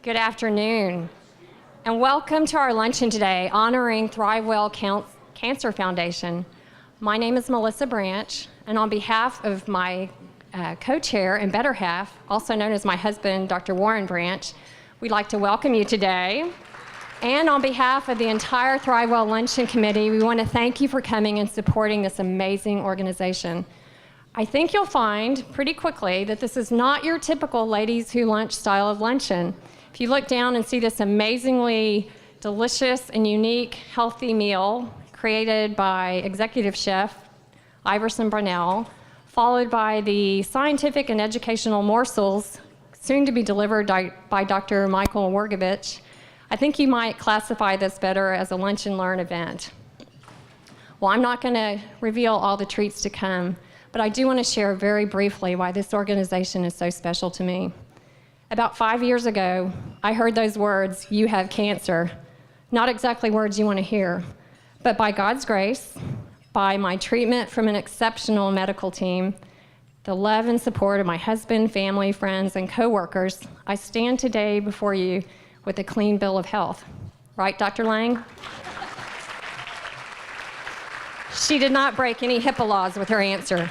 Good afternoon, and welcome to our luncheon today honoring ThriveWell Cancer Foundation. My name is Melissa Branch, and on behalf of my co-chair and better half, also known as my husband, Dr. Warren Branch, we'd like to welcome you today. And on behalf of the entire ThriveWell Luncheon Committee, we want to thank you for coming and supporting this amazing organization. I think you'll find pretty quickly that this is not your typical ladies who lunch style of luncheon. If you look down and see this amazingly delicious and unique healthy meal created by executive chef Iverson Brunell, followed by the scientific and educational morsels soon to be delivered by Dr. Michael Wergovich, I think you might classify this better as a lunch and learn event. Well, I'm not going to reveal all the treats to come, but I do want to share very briefly why this organization is so special to me. About 5 years ago, I heard those words, "You have cancer." Not exactly words you want to hear, but by God's grace, by my treatment from an exceptional medical team, the love and support of my husband, family, friends, and coworkers, I stand today before you with a clean bill of health. Right, Dr. Lang? She did not break any HIPAA laws with her answer.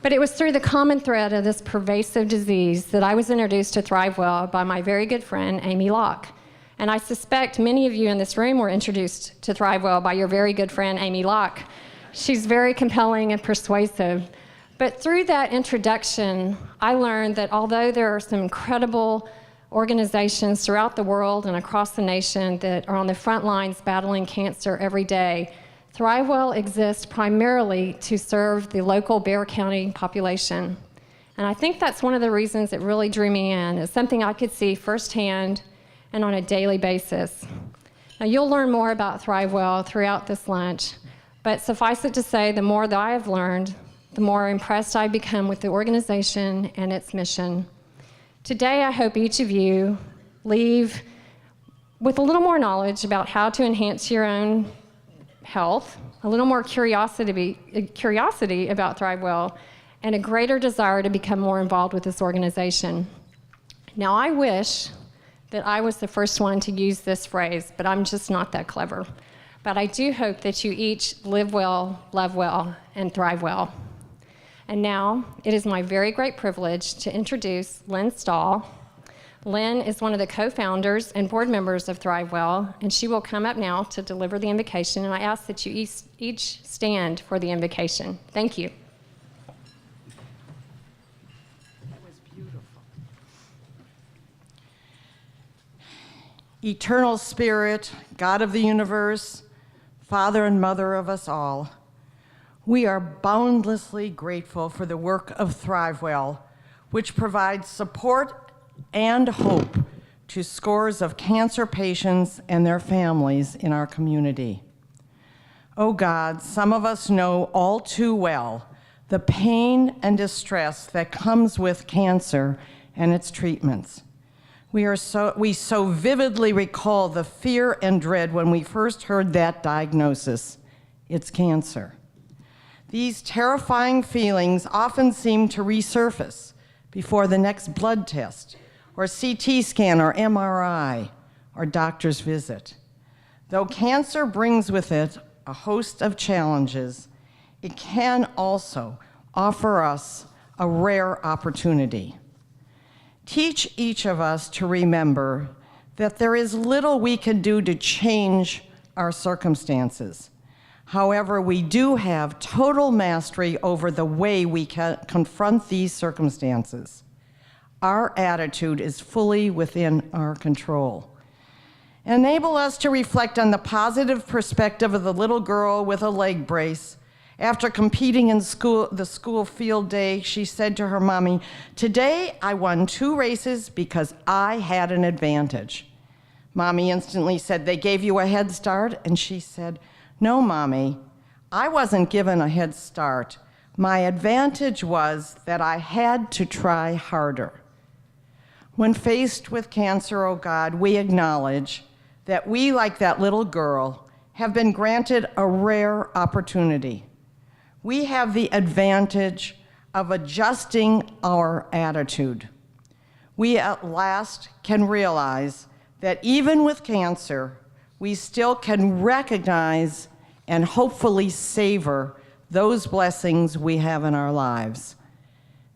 But it was through the common thread of this pervasive disease that I was introduced to ThriveWell by my very good friend, Amy Locke. And I suspect many of you in this room were introduced to ThriveWell by your very good friend, Amy Locke. She's very compelling and persuasive. But through that introduction, I learned that although there are some incredible organizations throughout the world and across the nation that are on the front lines battling cancer every day, ThriveWell exists primarily to serve the local Bexar County population. And I think that's one of the reasons that really drew me in. It's something I could see firsthand and on a daily basis. Now, you'll learn more about ThriveWell throughout this lunch, but suffice it to say, the more that I have learned, the more impressed I've become with the organization and its mission. Today, I hope each of you leave with a little more knowledge about how to enhance your own health, a little more curiosity about ThriveWell, and a greater desire to become more involved with this organization. Now, I wish that I was the first one to use this phrase, but I'm just not that clever. But I do hope that you each live well, love well, and thrive well. And now, it is my very great privilege to introduce Lynn Stahl. Lynn is one of the co-founders and board members of ThriveWell, and she will come up now to deliver the invocation, and I ask that you each stand for the invocation. Thank you. That was beautiful. Eternal Spirit, God of the universe, Father and Mother of us all, we are boundlessly grateful for the work of ThriveWell, which provides support and hope to scores of cancer patients and their families in our community. Oh God, some of us know all too well the pain and distress that comes with cancer and its treatments. We so vividly recall the fear and dread when we first heard that diagnosis. It's cancer. These terrifying feelings often seem to resurface before the next blood test, or CT scan, or MRI, or doctor's visit. Though cancer brings with it a host of challenges, it can also offer us a rare opportunity. Teach each of us to remember that there is little we can do to change our circumstances. However, we do have total mastery over the way we can confront these circumstances. Our attitude is fully within our control. Enable us to reflect on the positive perspective of the little girl with a leg brace. After competing in the school field day, she said to her mommy, "Today I won 2 races because I had an advantage." Mommy instantly said, "They gave you a head start?" And she said, "No, Mommy, I wasn't given a head start. My advantage was that I had to try harder." When faced with cancer, oh God, we acknowledge that we, like that little girl, have been granted a rare opportunity. We have the advantage of adjusting our attitude. we at last can realize that even with cancer, we still can recognize and hopefully savor those blessings we have in our lives.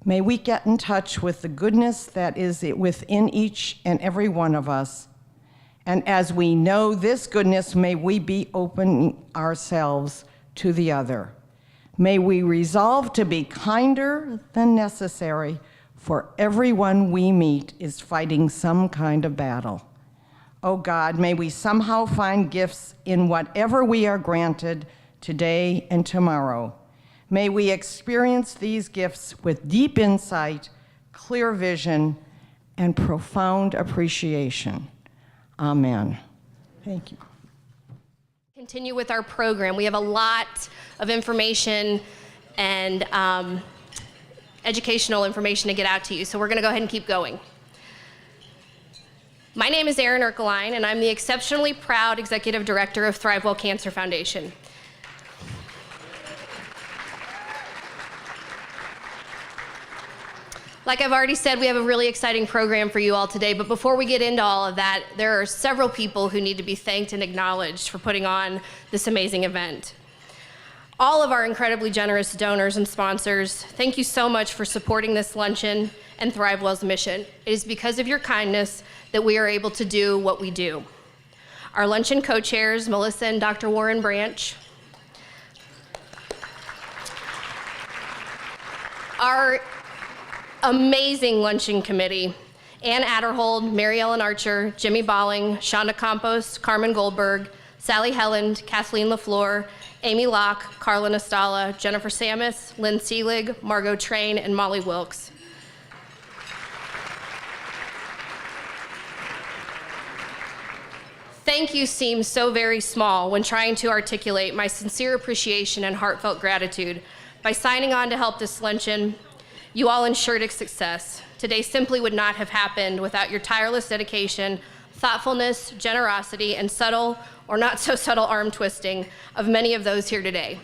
May we get in touch with the goodness that is within each and every one of us. And as we know this goodness, may we be open ourselves to the other. May we resolve to be kinder than necessary, for everyone we meet is fighting some kind of battle. Oh God, may we somehow find gifts in whatever we are granted today and tomorrow. May we experience these gifts with deep insight, clear vision, and profound appreciation. Amen. Thank you. Continue with our program. We have a lot of information and educational information to get out to you, so we're going to go ahead and keep going. My name is Erin Erkeline, and I'm the exceptionally proud Executive Director of ThriveWell Cancer Foundation. Like I've already said, we have a really exciting program for you all today, but before we get into all of that, there are several people who need to be thanked and acknowledged for putting on this amazing event. All of our incredibly generous donors and sponsors, thank you so much for supporting this luncheon and ThriveWell's mission. It is because of your kindness that we are able to do what we do. Our luncheon co-chairs, Melissa and Dr. Warren Branch, our amazing luncheon committee, Ann Adderhold, Mary Ellen Archer, Jimmy Balling, Shonda Campos, Carmen Goldberg, Sally Helland, Kathleen LaFleur, Amy Locke, Carla Nastala, Jennifer Samus, Lynn Seelig, Margot Train, and Molly Wilkes. Thank you seems so very small when trying to articulate my sincere appreciation and heartfelt gratitude. By signing on to help this luncheon, you all ensured its success. Today simply would not have happened without your tireless dedication, thoughtfulness, generosity, and subtle or not so subtle arm twisting of many of those here today.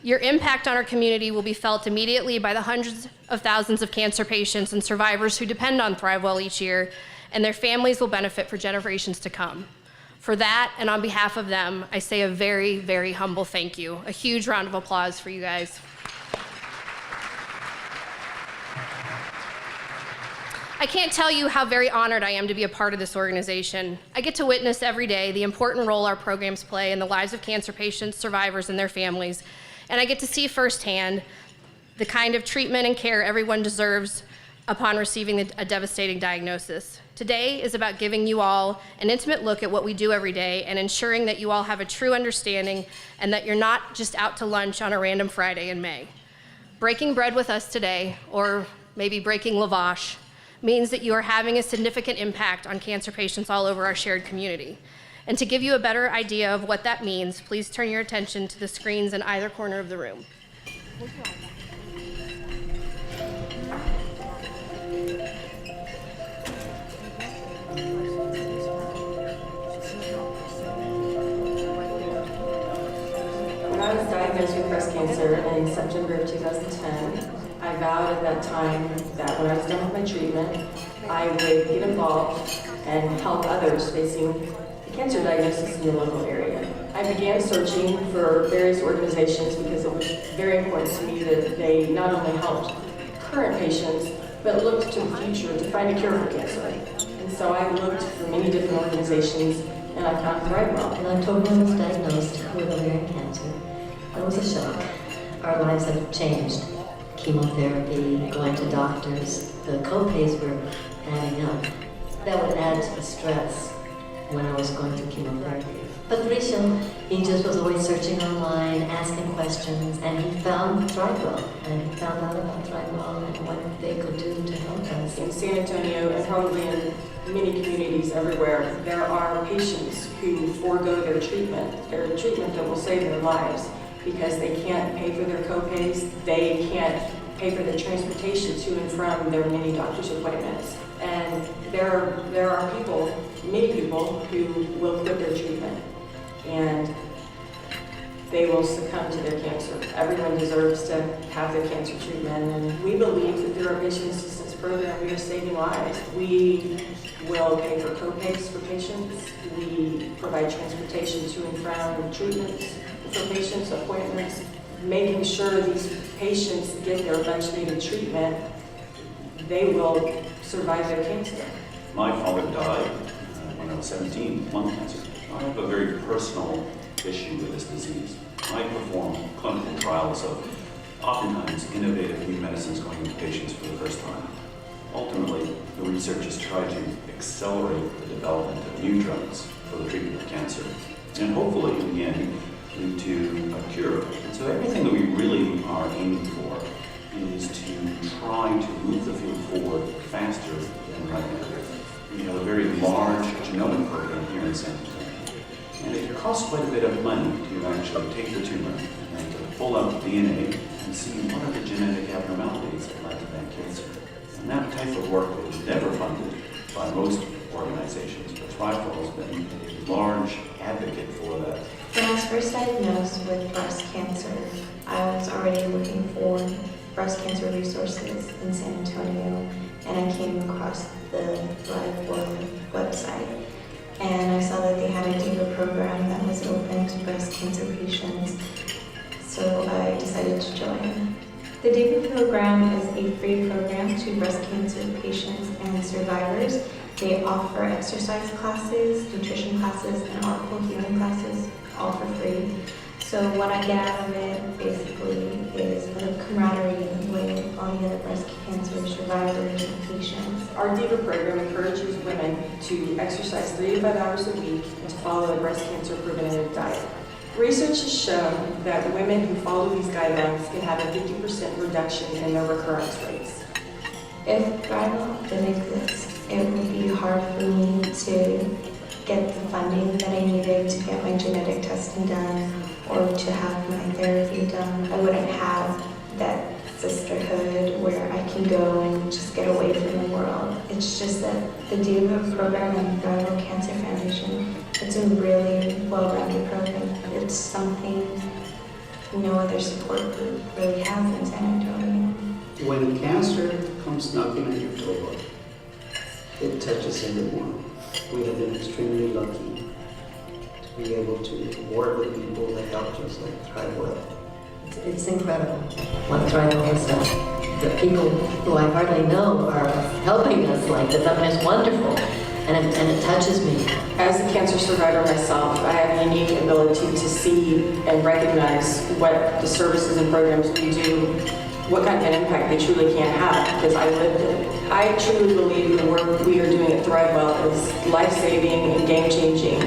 Your impact on our community will be felt immediately by the hundreds of thousands of cancer patients and survivors who depend on ThriveWell each year, and their families will benefit for generations to come. For that, and on behalf of them, I say a very, very humble thank you. A huge round of applause for you guys. I can't tell you how very honored I am to be a part of this organization. I get to witness every day the important role our programs play in the lives of cancer patients, survivors, and their families, and I get to see firsthand the kind of treatment and care everyone deserves upon receiving a devastating diagnosis. Today is about giving you all an intimate look at what we do every day and ensuring that you all have a true understanding and that you're not just out to lunch on a random Friday in May. Breaking bread with us today, or maybe breaking lavash, means that you are having a significant impact on cancer patients all over our shared community. And to give you a better idea of what that means, please turn your attention to the screens in either corner of the room. When I was diagnosed with breast cancer in September of 2010, I vowed at that time that when I was done with my treatment, I would get involved and help others facing the cancer diagnosis in the local area. I began searching for various organizations because it was very important to me that they not only helped current patients, but looked to the future to find a cure for cancer. And so I looked for many different organizations, and I found ThriveWell. In October, I was diagnosed with ovarian cancer. It was a shock. Our lives have changed. Chemotherapy, going to doctors, the co-pays were adding up. That would add to the stress when I was going through chemotherapy. But Risha, he just was always searching online, asking questions, and he found ThriveWell, and he found out about ThriveWell and what they could do to help us. In San Antonio, and probably in many communities everywhere, there are patients who forego their treatment that will save their lives, because they can't pay for their co-pays, they can't pay for their transportation to and from their many doctor's appointments. And there are people, many people, who will quit their treatment and they will succumb to their cancer. Everyone deserves to have their cancer treatment, and we believe that through our patient assistance further, and we are saving lives. We will pay for co-pays for patients. We provide transportation to and from treatments for patients, appointments, making sure these patients get their much-needed treatment. They will survive their cancer. My father died when I was 17, lung cancer. I have a very personal issue with this disease. I perform clinical trials of oftentimes innovative new medicines going into patients for the first time. Ultimately, the researchers try to accelerate the development of new drugs for the treatment of cancer, and hopefully, in the end, lead to a cure. And so everything that we really are aiming for is to try to move the field forward faster than right now. We have a very large genomic program here in San Antonio, and it costs quite a bit of money to actually take the tumor and to pull out DNA and see what are the genetic abnormalities that led to that cancer. And that type of work is never funded by most organizations, but Thrival has been a large advocate for that. When I was first diagnosed with breast cancer, I was already looking for breast cancer resources in San Antonio, and I came across the Thrive website. And I saw that they had a DEVA program that was open to breast cancer patients, so I decided to join. The DEVA program is a free program to breast cancer patients and survivors. They offer exercise classes, nutrition classes, and article healing classes, all for free. So what I get out of it basically is a camaraderie with all the other breast cancer survivors and patients. Our DEVA program encourages women to exercise 3 to 5 hours a week and to follow a breast cancer preventative diet. Research has shown that women who follow these guidelines can have a 50% reduction in their recurrence rates. If Thrival didn't exist, it would be hard for me to get the funding that I needed to get my genetic testing done or to have my therapy done. I wouldn't have that sisterhood where I can go and just get away from the world. It's just that the DEVA program and Thrival Cancer Foundation, it's a really well-rounded program. It's something no other support group really has in San Antonio. When cancer comes knocking at your door, it touches everyone. We have been extremely lucky to be able to work with people that helped us, like Thrive. It's incredible what Thrival has done. The people who I hardly know are helping us like this. I mean, it's wonderful, and it touches me. As a cancer survivor myself, I have a unique ability to see and recognize what the services and programs we do, what kind of an impact they truly can have, because I lived it. I truly believe the work we are doing at ThriveWell is life-saving and game-changing,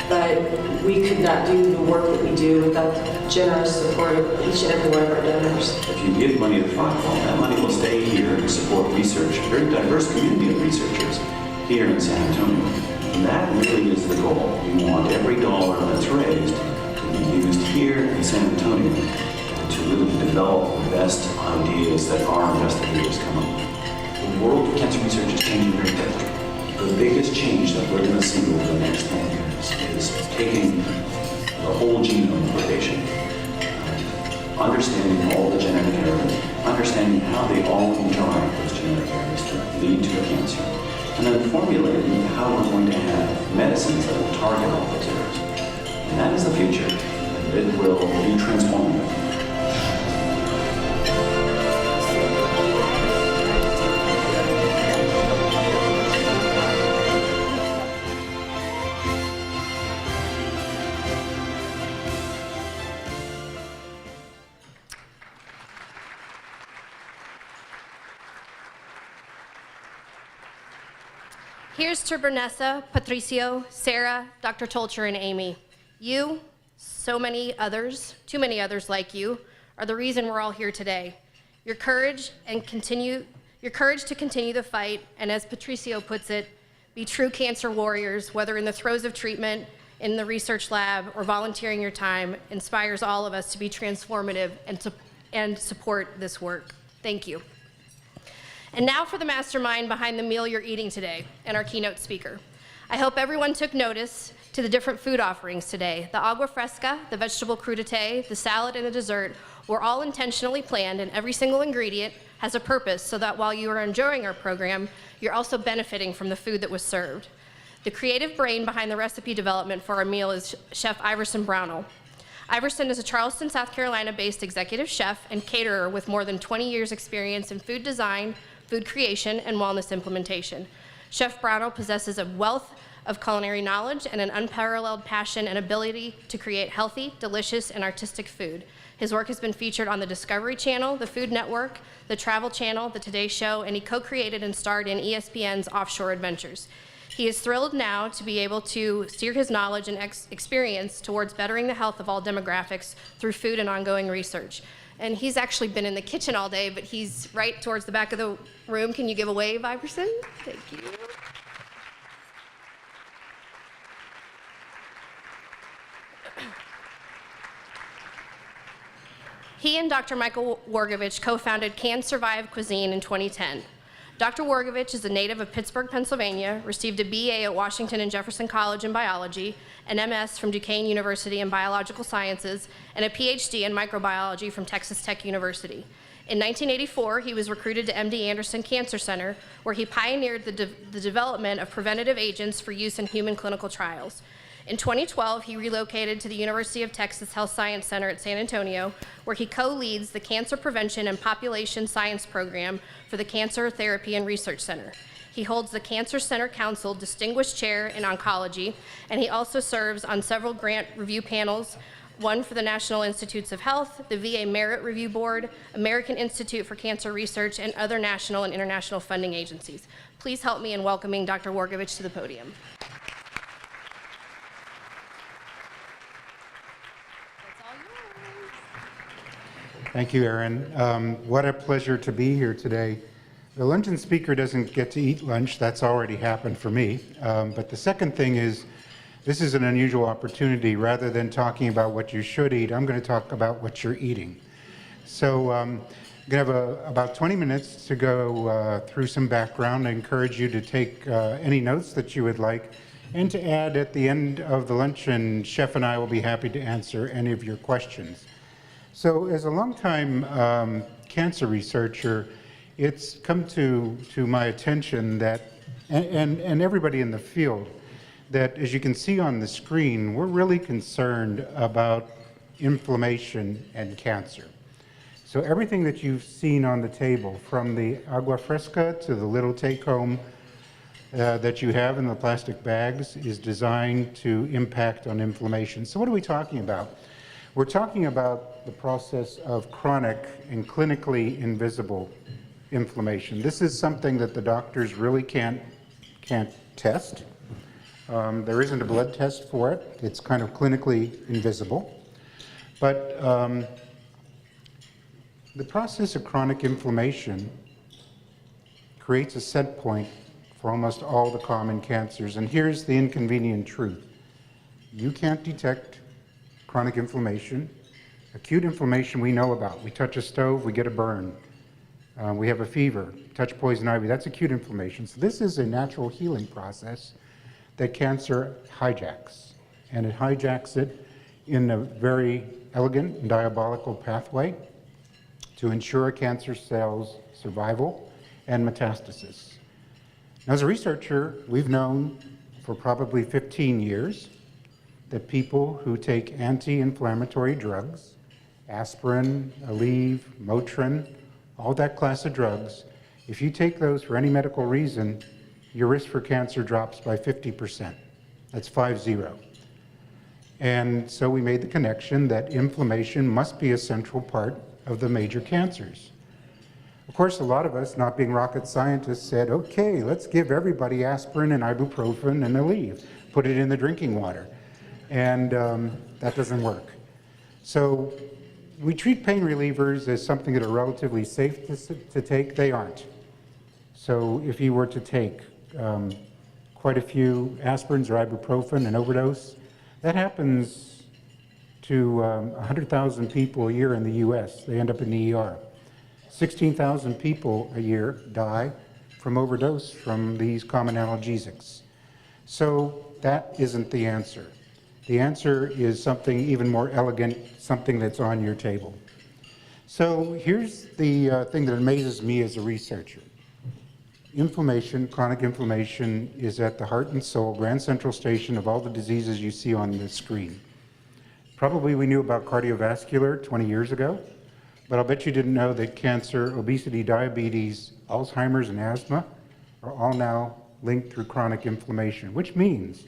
but we could not do the work that we do without the generous support of each and every one of our donors. If you give money to ThriveWell, that money will stay here to support research, a very diverse community of researchers here in San Antonio. And that really is the goal. We want every dollar that's raised to be used here in San Antonio to really develop the best ideas that our investigators come up with. The world of cancer research is changing very quickly. The biggest change that we're going to see over the next 10 years is taking the whole genome of a patient, understanding all the genetic areas, understanding how they all interact, those genetic areas, to lead to a cancer, and then formulating how we're going to have medicines that will target all those areas. And that is the future, and it will be transformative. Here's to Bernessa, Patricio, Sarah, Dr. Tolcher, and Amy. You, so many others, too many others like you, are the reason we're all here today. Your courage to continue the fight, and as Patricio puts it, be true cancer warriors, whether in the throes of treatment, in the research lab, or volunteering your time, inspires all of us to be transformative and support this work. Thank you. And now for the mastermind behind the meal you're eating today, and our keynote speaker. I hope everyone took notice to the different food offerings today. The agua fresca, the vegetable crudité, the salad, and the dessert were all intentionally planned, and every single ingredient has a purpose so that while you are enjoying our program, you're also benefiting from the food that was served. The creative brain behind the recipe development for our meal is Chef Iverson Brownell. Iverson is a Charleston, South Carolina-based executive chef and caterer with more than 20 years' experience in food design, food creation, and wellness implementation. Chef Brownell possesses a wealth of culinary knowledge and an unparalleled passion and ability to create healthy, delicious, and artistic food. His work has been featured on the Discovery Channel, the Food Network, the Travel Channel, the Today Show, and he co-created and starred in ESPN's Offshore Adventures. He is thrilled now to be able to steer his knowledge and experience towards bettering the health of all demographics through food and ongoing research. And he's actually been in the kitchen all day, but he's right towards the back of the room. Can you give a wave, Iverson? Thank you. He and Dr. Michael Wargovich co-founded Can Survive Cuisine in 2010. Dr. Wargovich is a native of Pittsburgh, Pennsylvania, received a BA at Washington and Jefferson College in biology, an MS from Duquesne University in biological sciences, and a PhD in microbiology from Texas Tech University. In 1984, he was recruited to MD Anderson Cancer Center, where he pioneered the development of preventative agents for use in human clinical trials. In 2012, he relocated to the University of Texas Health Science Center at San Antonio, where he co-leads the Cancer Prevention and Population Science Program for the Cancer Therapy and Research Center. He holds the Cancer Center Council Distinguished Chair in Oncology, and he also serves on several grant review panels, one for the National Institutes of Health, the VA Merit Review Board, American Institute for Cancer Research, and other national and international funding agencies. Please help me in welcoming Dr. Wargovich to the podium. Thank you, Erin. What a pleasure to be here today. The luncheon speaker doesn't get to eat lunch. That's already happened for me. But the second thing is, this is an unusual opportunity. Rather than talking about what you should eat, I'm going to talk about what you're eating. So I'm going to have about 20 minutes to go through some background. I encourage you to take any notes that you would like, and to add at the end of the luncheon, Chef and I will be happy to answer any of your questions. So as a longtime cancer researcher, it's come to my attention that, and everybody in the field, that as you can see on the screen, we're really concerned about inflammation and cancer. So everything that you've seen on the table, from the agua fresca to the little take-home that you have in the plastic bags, is designed to impact on inflammation. So what are we talking about? We're talking about the process of chronic and clinically invisible inflammation. This is something that the doctors really can't test. There isn't a blood test for it. It's kind of clinically invisible. But the process of chronic inflammation creates a set point for almost all the common cancers. And here's the inconvenient truth. You can't detect chronic inflammation. Acute inflammation we know about. We touch a stove, we get a burn. We have a fever, touch poison ivy, that's acute inflammation. So this is a natural healing process that cancer hijacks. And it hijacks it in a very elegant and diabolical pathway to ensure cancer cells' survival and metastasis. Now, as a researcher, we've known for probably 15 years that people who take anti-inflammatory drugs, aspirin, Aleve, Motrin, all that class of drugs, if you take those for any medical reason, your risk for cancer drops by 50%. That's 50. And so we made the connection that inflammation must be a central part of the major cancers. Of course, a lot of us, not being rocket scientists, said, okay, let's give everybody aspirin and ibuprofen and Aleve, put it in the drinking water. And that doesn't work. So we treat pain relievers as something that are relatively safe to take. They aren't. So if you were to take quite a few aspirins or ibuprofen and overdose, that happens to 100,000 people a year in the US. They end up in the ER. 16,000 people a year die from overdose from these common analgesics. So that isn't the answer. The answer is something even more elegant, something that's on your table. So here's the thing that amazes me as a researcher. Inflammation, chronic inflammation, is at the heart and soul, grand central station of all the diseases you see on the screen. Probably we knew about cardiovascular 20 years ago, but I'll bet you didn't know that cancer, obesity, diabetes, Alzheimer's, and asthma are all now linked through chronic inflammation, which means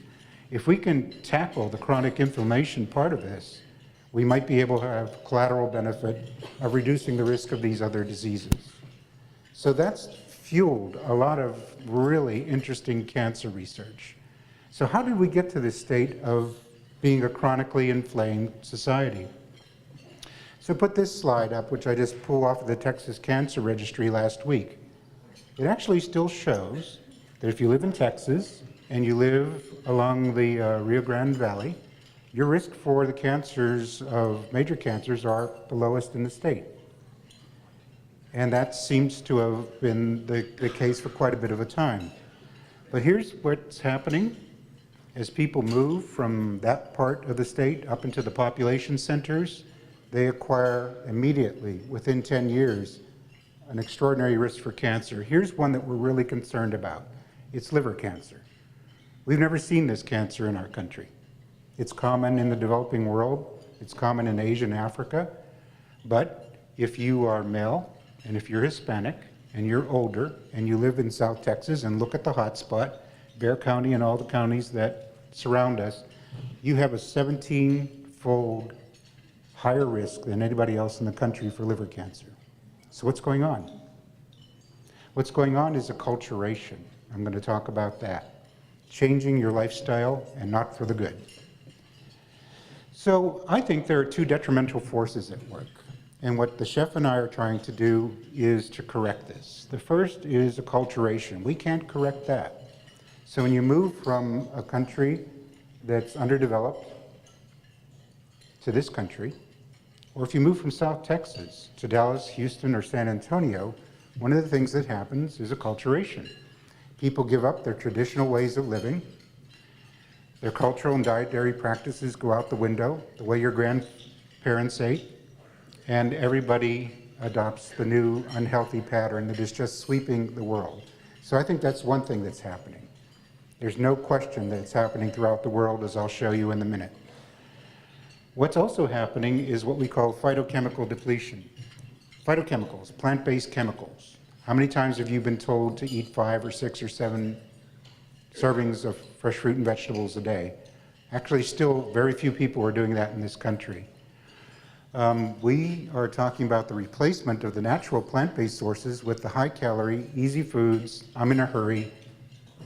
if we can tackle the chronic inflammation part of this, we might be able to have collateral benefit of reducing the risk of these other diseases. So that's fueled a lot of really interesting cancer research. So how did we get to this state of being a chronically inflamed society? So put this slide up, which I just pulled off of the Texas Cancer Registry last week. It actually still shows that if you live in Texas and you live along the Rio Grande Valley, your risk for the cancers of major cancers are the lowest in the state. And that seems to have been the case for quite a bit of a time. But here's what's happening. As people move from that part of the state up into the population centers, they acquire immediately, within 10 years, an extraordinary risk for cancer. Here's one that we're really concerned about. It's liver cancer. We've never seen this cancer in our country. It's common in the developing world. It's common in Asia and Africa. But if you are male, and if you're Hispanic, and you're older, and you live in South Texas, and look at the hot spot, Bexar County and all the counties that surround us, you have a 17-fold higher risk than anybody else in the country for liver cancer. So what's going on? What's going on is acculturation. I'm going to talk about that. Changing your lifestyle, and not for the good. So I think there are two detrimental forces at work. And what the chef and I are trying to do is to correct this. The first is acculturation. We can't correct that. So when you move from a country that's underdeveloped to this country, or if you move from South Texas to Dallas, Houston, or San Antonio, one of the things that happens is acculturation. People give up their traditional ways of living. Their cultural and dietary practices go out the window, the way your grandparents ate, and everybody adopts the new unhealthy pattern that is just sweeping the world. So I think that's one thing that's happening. There's no question that it's happening throughout the world, as I'll show you in a minute. What's also happening is what we call phytochemical depletion. Phytochemicals, plant-based chemicals. How many times have you been told to eat 5 or 6 or 7 servings of fresh fruit and vegetables a day? Actually, still very few people are doing that in this country. We are talking about the replacement of the natural plant-based sources with the high-calorie, easy foods, I'm in a hurry,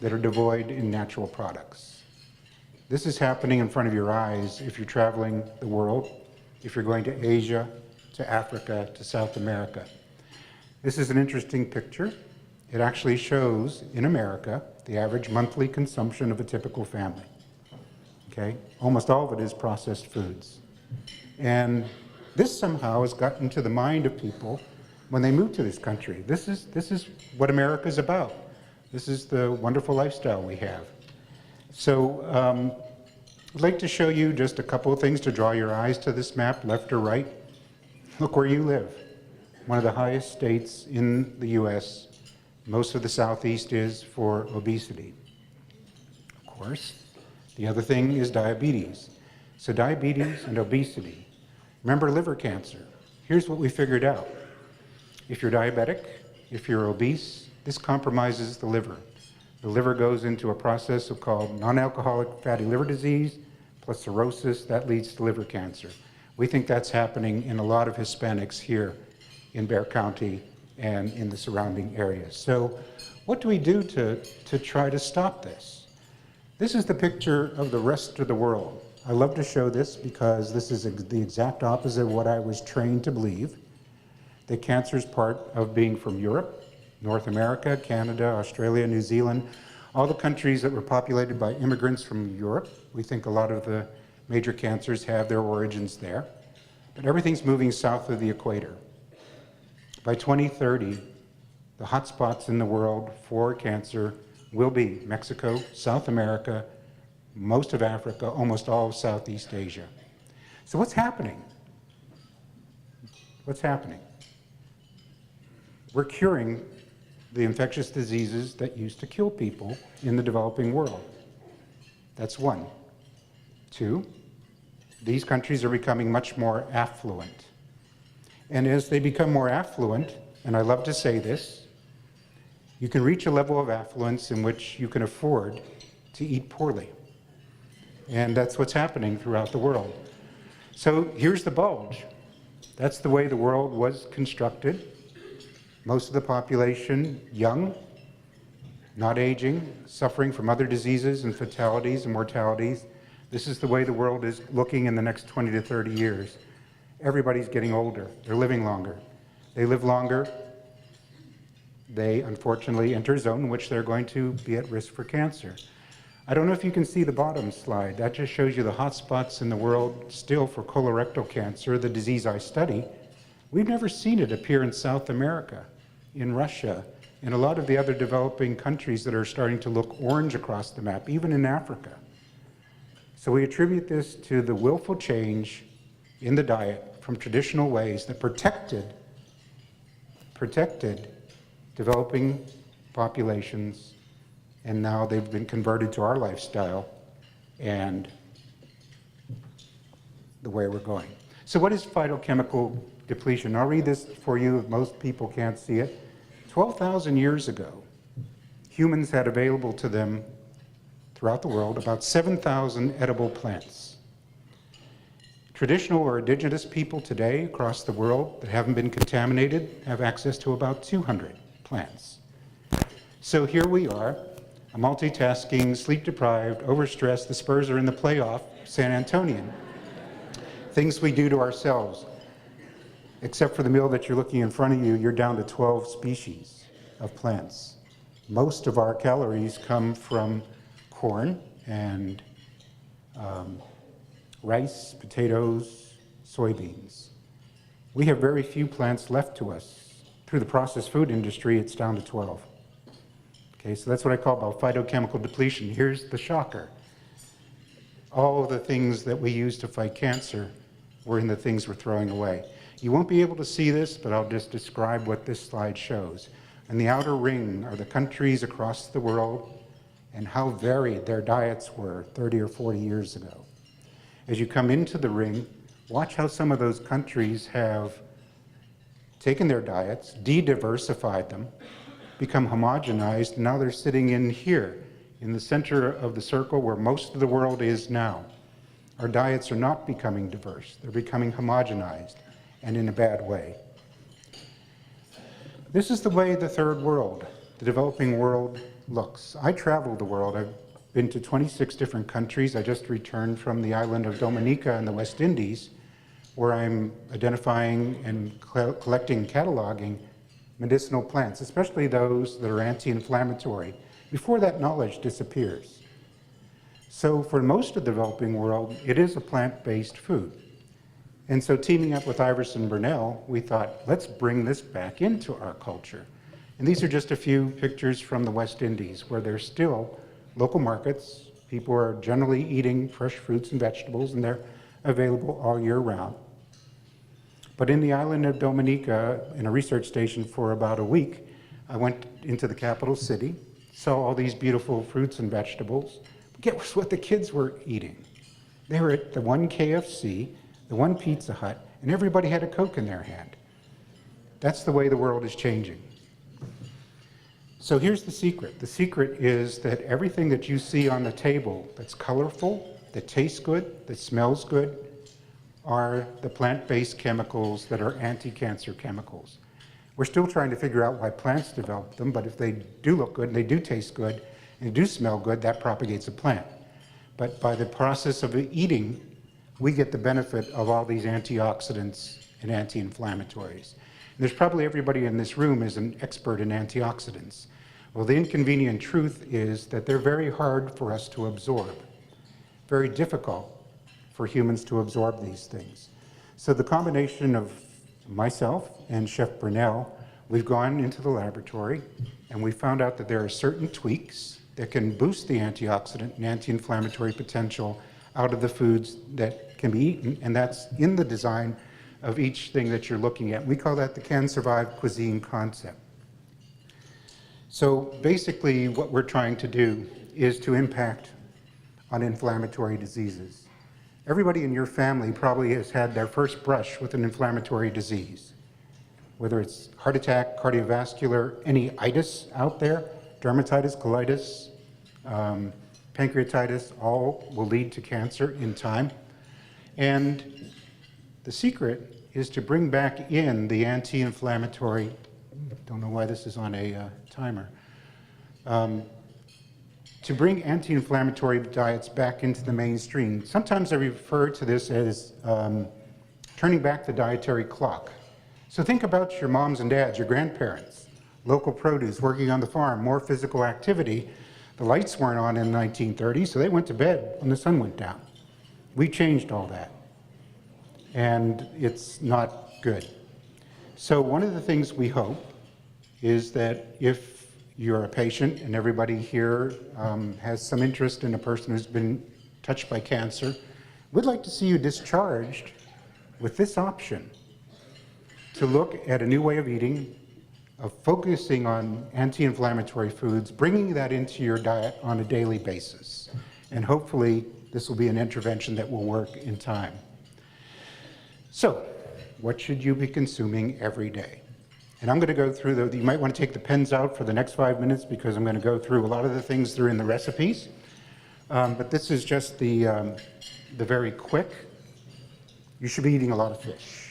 that are devoid in natural products. This is happening in front of your eyes if you're traveling the world, if you're going to Asia, to Africa, to South America. This is an interesting picture. It actually shows, in America, the average monthly consumption of a typical family. Okay? Almost all of it is processed foods. And this somehow has gotten to the mind of people when they move to this country. This is what America's about. This is the wonderful lifestyle we have. So I'd like to show you just a couple of things to draw your eyes to this map, left or right. Look where you live. One of the highest states in the US. Most of the Southeast is for obesity. Of course, the other thing is diabetes. So diabetes and obesity. Remember liver cancer. Here's what we figured out. If you're diabetic, if you're obese, this compromises the liver. The liver goes into a process called non-alcoholic fatty liver disease plus cirrhosis. That leads to liver cancer. We think that's happening in a lot of Hispanics here in Bexar County and in the surrounding areas. So what do we do to try to stop this? This is the picture of the rest of the world. I love to show this because this is the exact opposite of what I was trained to believe. That cancer is part of being from Europe, North America, Canada, Australia, New Zealand, all the countries that were populated by immigrants from Europe. We think a lot of the major cancers have their origins there. But everything's moving south of the equator. By 2030, the hotspots in the world for cancer will be Mexico, South America, most of Africa, almost all of Southeast Asia. So what's happening? What's happening? We're curing the infectious diseases that used to kill people in the developing world. That's one. Two, these countries are becoming much more affluent. And as they become more affluent, and I love to say this, you can reach a level of affluence in which you can afford to eat poorly. And that's what's happening throughout the world. So here's the bulge. That's the way the world was constructed. Most of the population young, not aging, suffering from other diseases and fatalities and mortalities. This is the way the world is looking in the next 20 to 30 years. Everybody's getting older. They're living longer. They live longer. They unfortunately enter a zone in which they're going to be at risk for cancer. I don't know if you can see the bottom slide. That just shows you the hotspots in the world still for colorectal cancer, the disease I study. We've never seen it appear in South America, in Russia, in a lot of the other developing countries that are starting to look orange across the map, even in Africa. So we attribute this to the willful change in the diet from traditional ways that protected developing populations, and now they've been converted to our lifestyle and the way we're going. So what is phytochemical depletion? I'll read this for you. Most people can't see it. 12,000 years ago, humans had available to them throughout the world about 7,000 edible plants. Traditional or indigenous people today across the world that haven't been contaminated have access to about 200 plants. So here we are, a multitasking, sleep-deprived, overstressed, the Spurs are in the playoff, San Antonian. Things we do to ourselves. Except for the meal that you're looking in front of you, you're down to 12 species of plants. Most of our calories come from corn and rice, potatoes, soybeans. We have very few plants left to us. Through the processed food industry, it's down to 12. Okay, so that's what I call about phytochemical depletion. Here's the shocker. All of the things that we use to fight cancer were in the things we're throwing away. You won't be able to see this, but I'll just describe what this slide shows. In the outer ring are the countries across the world and how varied their diets were 30 or 40 years ago. As you come into the ring, watch how some of those countries have taken their diets, de-diversified them, become homogenized, and now they're sitting in here, in the center of the circle where most of the world is now. Our diets are not becoming diverse, they're becoming homogenized, and in a bad way. This is the way the third world, the developing world, looks. I traveled the world. I've been to 26 different countries. I just returned from the island of Dominica in the West Indies, where I'm identifying and collecting and cataloging medicinal plants, especially those that are anti-inflammatory, before that knowledge disappears. So for most of the developing world, it is a plant-based food. And so teaming up with Iverson Burnell, we thought, let's bring this back into our culture. And these are just a few pictures from the West Indies, where there's still local markets. People are generally eating fresh fruits and vegetables, and they're available all year round. But in the island of Dominica, in a research station for about a week, I went into the capital city, saw all these beautiful fruits and vegetables. But guess what the kids were eating? They were at the one KFC, the one Pizza Hut, and everybody had a Coke in their hand. That's the way the world is changing. So here's the secret. The secret is that everything that you see on the table that's colorful, that tastes good, that smells good, are the plant-based chemicals that are anti-cancer chemicals. We're still trying to figure out why plants develop them, but if they do look good and they do taste good and do smell good, that propagates a plant. But by the process of eating, we get the benefit of all these antioxidants and anti-inflammatories. And there's probably everybody in this room is an expert in antioxidants. Well, the inconvenient truth is that they're very hard for us to absorb, very difficult for humans to absorb these things. So the combination of myself and Chef Burnell, we've gone into the laboratory and we found out that there are certain tweaks that can boost the antioxidant and anti-inflammatory potential out of the foods that can be eaten, and that's in the design of each thing that you're looking at. We call that the Can Survive cuisine concept. So basically what we're trying to do is to impact on inflammatory diseases. Everybody in your family probably has had their first brush with an inflammatory disease, whether it's heart attack, cardiovascular, any itis out there, dermatitis, colitis, pancreatitis, all will lead to cancer in time. And the secret is to bring back in the anti-inflammatory, don't know why this is on a timer, to bring anti-inflammatory diets back into the mainstream. Sometimes I refer to this as turning back the dietary clock. So think about your moms and dads, your grandparents, local produce, working on the farm, more physical activity. The lights weren't on in the 1930s, so they went to bed when the sun went down. We changed all that, and it's not good. So one of the things we hope is that if you're a patient, and everybody here has some interest in a person who's been touched by cancer, we'd like to see you discharged with this option to look at a new way of eating, of focusing on anti-inflammatory foods, bringing that into your diet on a daily basis. And hopefully this will be an intervention that will work in time. So, what should you be consuming every day? And I'm going to go through you might want to take the pens out for the next 5 minutes because I'm going to go through a lot of the things that are in the recipes. But this is just the very quick. You should be eating a lot of fish.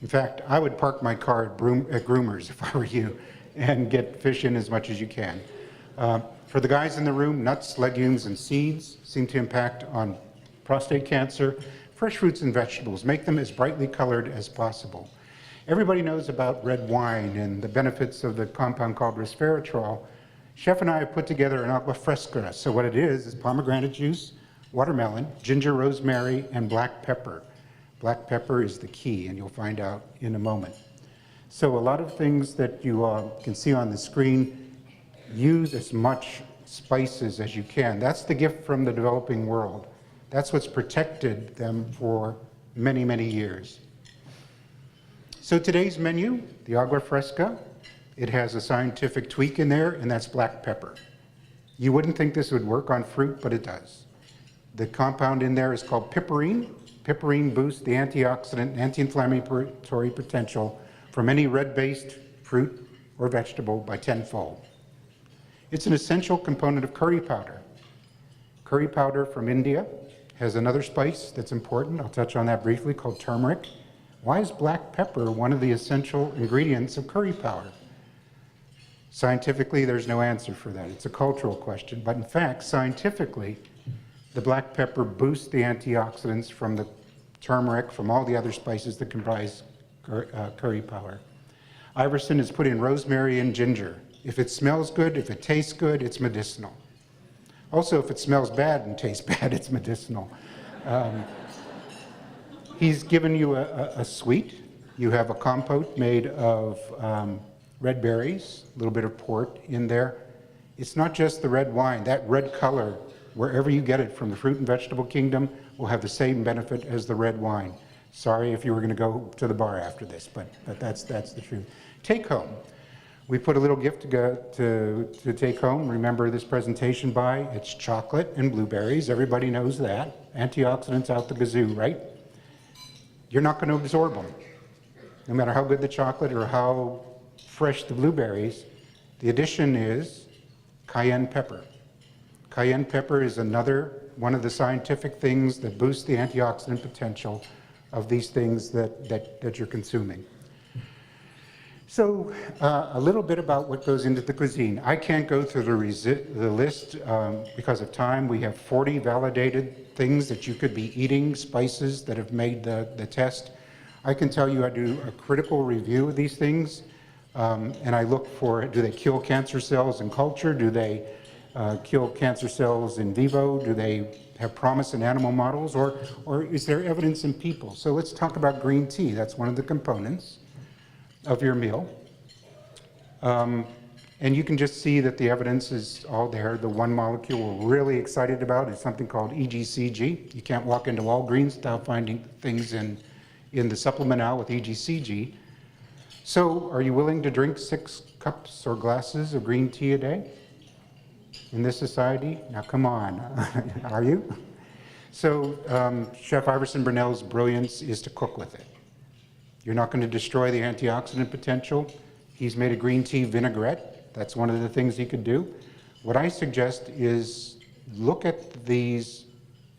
In fact, I would park my car at Groomers if I were you and get fish in as much as you can. For the guys in the room, nuts, legumes, and seeds seem to impact on prostate cancer. Fresh fruits and vegetables, make them as brightly colored as possible. Everybody knows about red wine and the benefits of the compound called resveratrol. Chef and I have put together an agua fresca. So what it is pomegranate juice, watermelon, ginger, rosemary, and black pepper. Black pepper is the key, and you'll find out in a moment. So a lot of things that you can see on the screen, use as much spices as you can. That's the gift from the developing world. That's what's protected them for many, many years. So today's menu, the agua fresca, it has a scientific tweak in there, and that's black pepper. You wouldn't think this would work on fruit, but it does. The compound in there is called piperine. Piperine boosts the antioxidant and anti-inflammatory potential from any red-based fruit or vegetable by tenfold. It's an essential component of curry powder. Curry powder from India has another spice that's important. I'll touch on that briefly, called turmeric. Why is black pepper one of the essential ingredients of curry powder? Scientifically, there's no answer for that. It's a cultural question. But in fact, scientifically, the black pepper boosts the antioxidants from the turmeric, from all the other spices that comprise curry powder. Iverson is put in rosemary and ginger. If it smells good, if it tastes good, it's medicinal. Also, if it smells bad and tastes bad, it's medicinal. He's given you a sweet. You have a compote made of red berries, a little bit of port in there. It's not just the red wine. That red color, wherever you get it from the fruit and vegetable kingdom, will have the same benefit as the red wine. Sorry if you were going to go to the bar after this, but that's the truth. Take home. We put a little gift to take home. Remember this presentation by, it's chocolate and blueberries. Everybody knows that. Antioxidants out the gazoo, right? You're not going to absorb them. No matter how good the chocolate or how fresh the blueberries, the addition is cayenne pepper. Cayenne pepper is another one of the scientific things that boosts the antioxidant potential of these things that you're consuming. So a little bit about what goes into the cuisine. I can't go through the list because of time. We have 40 validated things that you could be eating, spices that have made the test. I can tell you I do a critical review of these things, and I look for, do they kill cancer cells in culture? Do they kill cancer cells in vivo? Do they have promise in animal models? Or is there evidence in people? So let's talk about green tea. That's one of the components of your meal. And you can just see that the evidence is all there. The one molecule we're really excited about is something called EGCG. You can't walk into Walgreens without finding things in in the supplement now with EGCG. So are you willing to drink 6 cups or glasses of green tea a day in this society? Now come on, are you? So Chef Iverson Burnell's brilliance is to cook with it. You're not going to destroy the antioxidant potential. He's made a green tea vinaigrette. That's one of the things he could do. What I suggest is look at these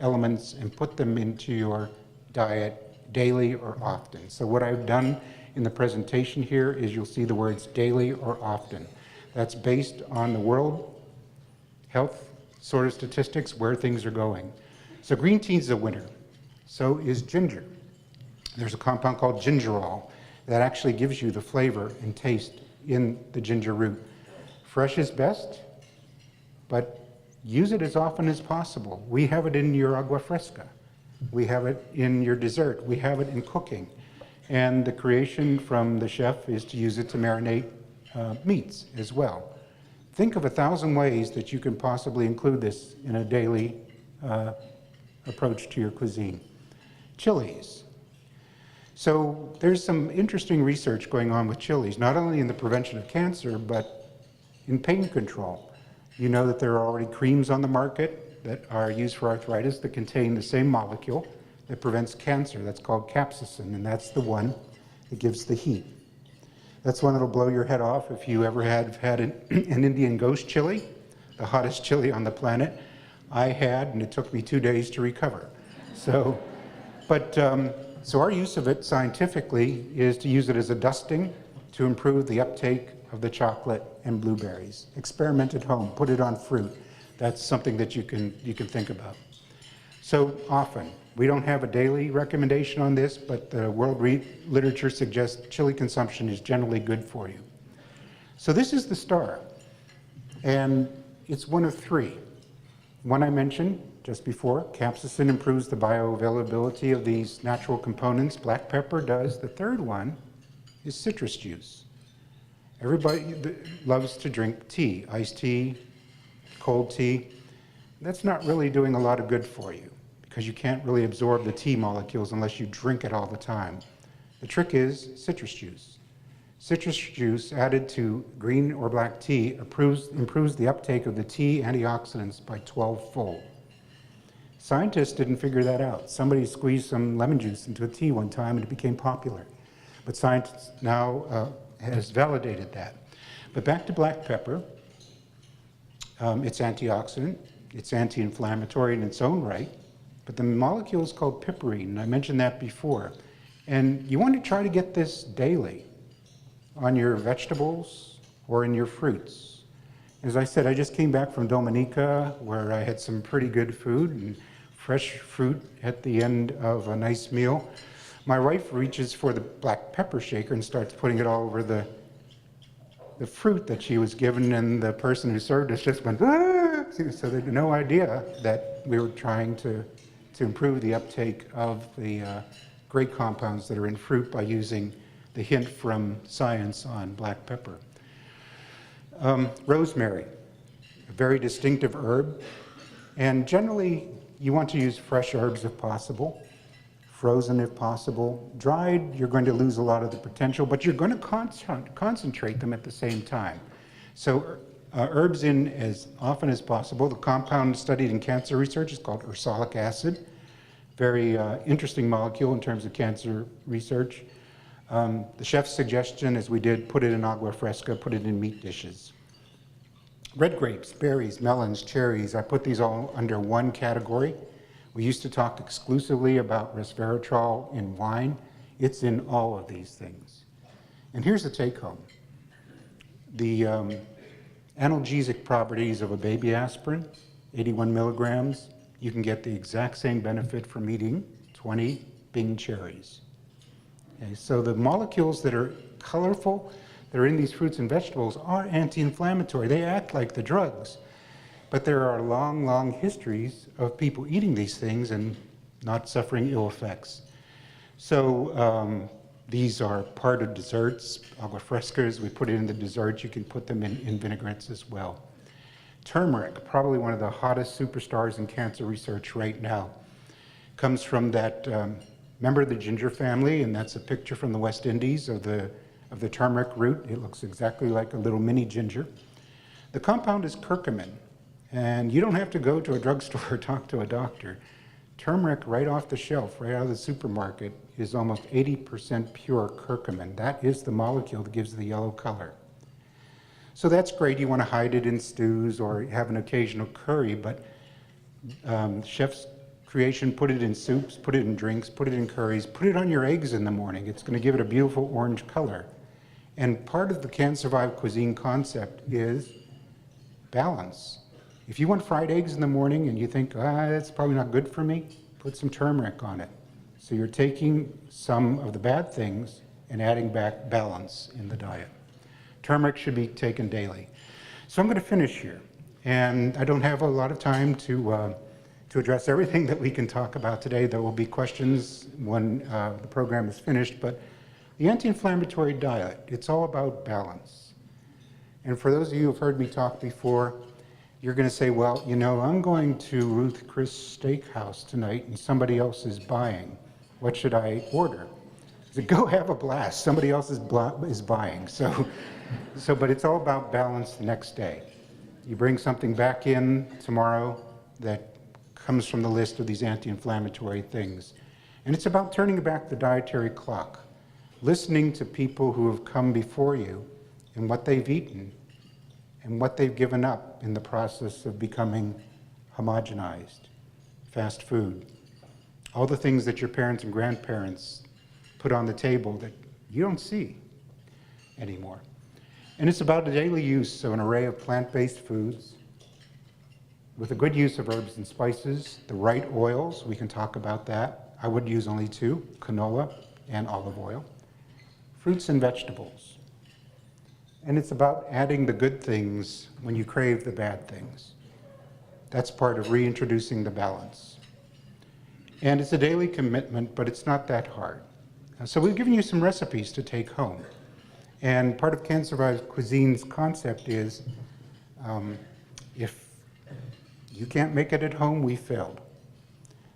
elements and put them into your diet daily or often. So what I've done in the presentation here is you'll see the words daily or often. That's based on the World Health sort of statistics where things are going. So green tea is a winner. So is ginger. There's a compound called gingerol that actually gives you the flavor and taste in the ginger root. Fresh is best, but use it as often as possible. We have it in your agua fresca. We have it in your dessert. We have it in cooking. And the creation from the chef is to use it to marinate meats as well. Think of 1,000 ways that you can possibly include this in a daily approach to your cuisine. Chilies. So there's some interesting research going on with chilies, not only in the prevention of cancer, but in pain control. You know that there are already creams on the market that are used for arthritis that contain the same molecule that prevents cancer. That's called capsaicin, and that's the one that gives the heat. That's one that'll blow your head off if you ever had an Indian ghost chili, the hottest chili on the planet. I had, and it took me 2 days to recover. So our use of it scientifically is to use it as a dusting to improve the uptake of the chocolate and blueberries. Experiment at home, put it on fruit. That's something that you can think about. So often, we don't have a daily recommendation on this, but the world literature suggests chili consumption is generally good for you. So this is the star, and it's one of 3. One I mentioned just before, capsaicin improves the bioavailability of these natural components. Black pepper does. The third one is citrus juice. Everybody loves to drink tea, iced tea, cold tea. That's not really doing a lot of good for you because you can't really absorb the tea molecules unless you drink it all the time. The trick is citrus juice. Citrus juice added to green or black tea improves the uptake of the tea antioxidants by 12-fold. Scientists didn't figure that out. Somebody squeezed some lemon juice into a tea one time and it became popular. But science now has validated that. But back to black pepper. It's antioxidant, it's anti-inflammatory in its own right, but the molecule is called piperine, and I mentioned that before. And you want to try to get this daily on your vegetables or in your fruits. As I said, I just came back from Dominica where I had some pretty good food and fresh fruit at the end of a nice meal. My wife reaches for the black pepper shaker and starts putting it all over the fruit that she was given, and the person who served us just went, ah! So they had no idea that we were trying to improve the uptake of the great compounds that are in fruit by using the hint from science on black pepper. Rosemary, a very distinctive herb, and generally you want to use fresh herbs if possible, frozen if possible. Dried, you're going to lose a lot of the potential, but you're going to concentrate them at the same time. So herbs in as often as possible. The compound studied in cancer research is called ursolic acid. Very interesting molecule in terms of cancer research. The chef's suggestion, as we did, put it in agua fresca, put it in meat dishes. Red grapes, berries, melons, cherries, I put these all under one category. We used to talk exclusively about resveratrol in wine. It's in all of these things. And here's the take home. The analgesic properties of a baby aspirin, 81 milligrams, you can get the exact same benefit from eating 20 Bing cherries. Okay, so the molecules that are colorful, that are in these fruits and vegetables are anti-inflammatory. They act like the drugs. But there are long, long histories of people eating these things and not suffering ill effects. So these are part of desserts, agua frescas. We put it in the desserts. You can put them in vinaigrettes as well. Turmeric, probably one of the hottest superstars in cancer research right now, comes from that member of the ginger family, and that's a picture from the West Indies of the turmeric root. It looks exactly like a little mini ginger. The compound is curcumin, and you don't have to go to a drugstore or talk to a doctor. Turmeric right off the shelf, right out of the supermarket, is almost 80% pure curcumin. That is the molecule that gives the yellow color. So that's great. You want to hide it in stews or have an occasional curry, but chef's creation, put it in soups, put it in drinks, put it in curries, put it on your eggs in the morning. It's going to give it a beautiful orange color. And part of the Can Survive cuisine concept is balance. If you want fried eggs in the morning and you think, that's probably not good for me, put some turmeric on it. So you're taking some of the bad things and adding back balance in the diet. Turmeric should be taken daily. So I'm going to finish here. And I don't have a lot of time to address everything that we can talk about today. There will be questions when the program is finished. But the anti-inflammatory diet, it's all about balance. And for those of you who have heard me talk before, you're going to say, well, you know, I'm going to Ruth Chris Steakhouse tonight and somebody else is buying. What should I order? I said, go have a blast. Somebody else is buying. But it's all about balance the next day. You bring something back in tomorrow that comes from the list of these anti-inflammatory things. And it's about turning back the dietary clock, listening to people who have come before you and what they've eaten and what they've given up in the process of becoming homogenized, fast food, all the things that your parents and grandparents put on the table that you don't see anymore. And it's about the daily use of an array of plant-based foods with a good use of herbs and spices, the right oils, we can talk about that. I would use only two, canola and olive oil, fruits and vegetables. And it's about adding the good things when you crave the bad things. That's part of reintroducing the balance. And it's a daily commitment, but it's not that hard. So we've given you some recipes to take home. And part of Can Survive Cuisine's concept is, if you can't make it at home, we failed.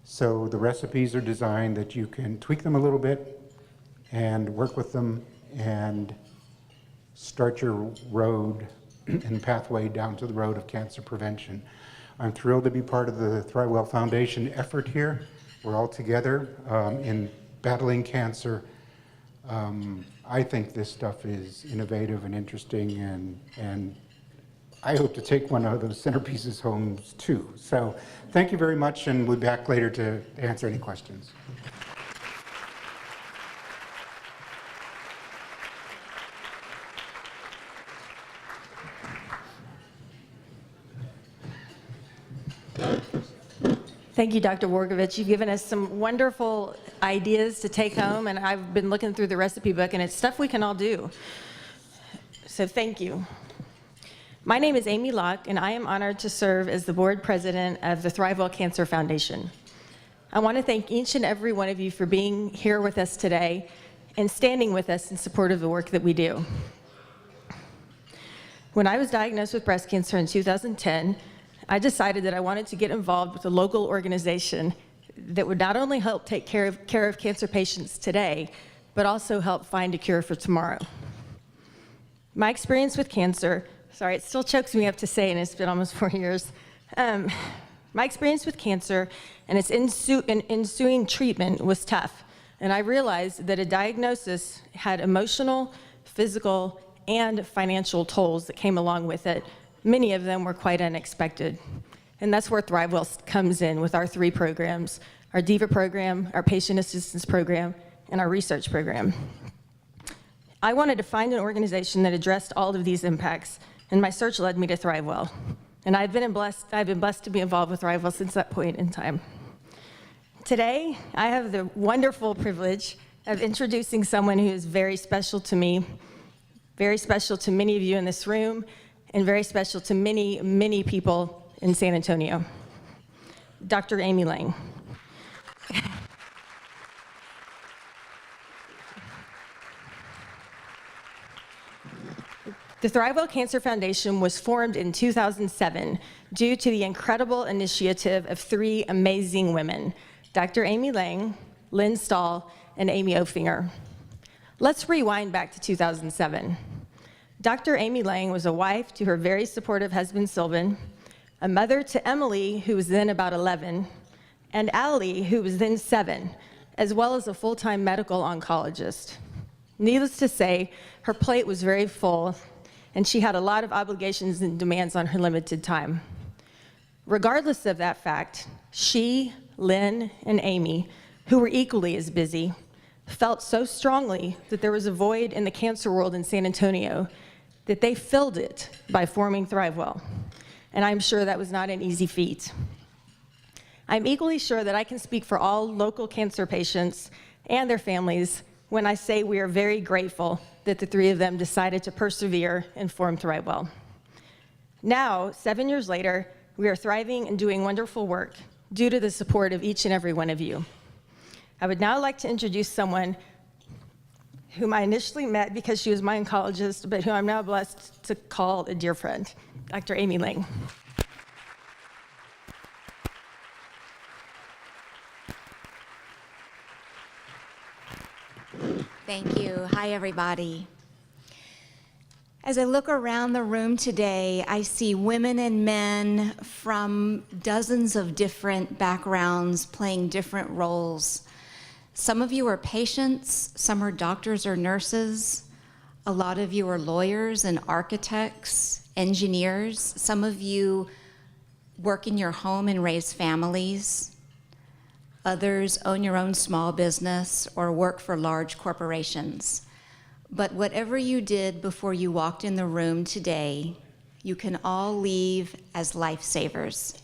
So the recipes are designed that you can tweak them a little bit and work with them and start your road and pathway down to the road of cancer prevention. I'm thrilled to be part of the ThriveWell Foundation effort here. We're all together in battling cancer. I think this stuff is innovative and interesting, and I hope to take one of those centerpieces home too. So thank you very much, and we'll be back later to answer any questions. Thank you, Dr. Worgovich. You've given us some wonderful ideas to take home, and I've been looking through the recipe book, and it's stuff we can all do. So thank you. My name is Amy Locke, and I am honored to serve as the board president of the ThriveWell Cancer Foundation. I want to thank each and every one of you for being here with us today and standing with us in support of the work that we do. When I was diagnosed with breast cancer in 2010, I decided that I wanted to get involved with a local organization that would not only help take care of cancer patients today, but also help find a cure for tomorrow. My experience with cancer, sorry, it still chokes me up to say, and it's been almost 4 years. My experience with cancer and its ensuing treatment was tough, and I realized that a diagnosis had emotional, physical, and financial tolls that came along with it. Many of them were quite unexpected. And that's where ThriveWell comes in with our 3 programs, our DIVA program, our patient assistance program, and our research program. I wanted to find an organization that addressed all of these impacts, and my search led me to ThriveWell. And I've been blessed to be involved with ThriveWell since that point in time. Today, I have the wonderful privilege of introducing someone who is very special to me, very special to many of you in this room, and very special to many, many people in San Antonio, Dr. Amy Lang. The ThriveWell Cancer Foundation was formed in 2007 due to the incredible initiative of 3 amazing women, Dr. Amy Lang, Lynn Stahl, and Amy Ofinger. Let's rewind back to 2007. Dr. Amy Lang was a wife to her very supportive husband, Sylvan, a mother to Emily, who was then about 11, and Allie, who was then 7, as well as a full-time medical oncologist. Needless to say, her plate was very full, and she had a lot of obligations and demands on her limited time. Regardless of that fact, she, Lynn, and Amy, who were equally as busy, felt so strongly that there was a void in the cancer world in San Antonio that they filled it by forming ThriveWell. And I'm sure that was not an easy feat. I'm equally sure that I can speak for all local cancer patients and their families when I say we are very grateful that the three of them decided to persevere and form ThriveWell. Now, 7 years later, we are thriving and doing wonderful work due to the support of each and every one of you. I would now like to introduce someone whom I initially met because she was my oncologist, but who I'm now blessed to call a dear friend, Dr. Amy Lang. Thank you. Hi, everybody. As I look around the room today, I see women and men from dozens of different backgrounds playing different roles. Some of you are patients, some are doctors or nurses. A lot of you are lawyers and architects, engineers. Some of you work in your home and raise families. Others own your own small business or work for large corporations. But whatever you did before you walked in the room today, you can all leave as lifesavers.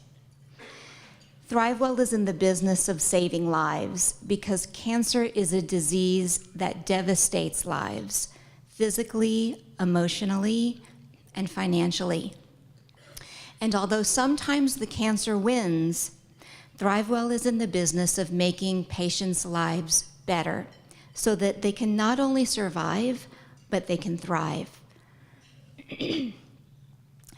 ThriveWell is in the business of saving lives because cancer is a disease that devastates lives, physically, emotionally, and financially. And although sometimes the cancer wins, ThriveWell is in the business of making patients' lives better so that they can not only survive, but they can thrive.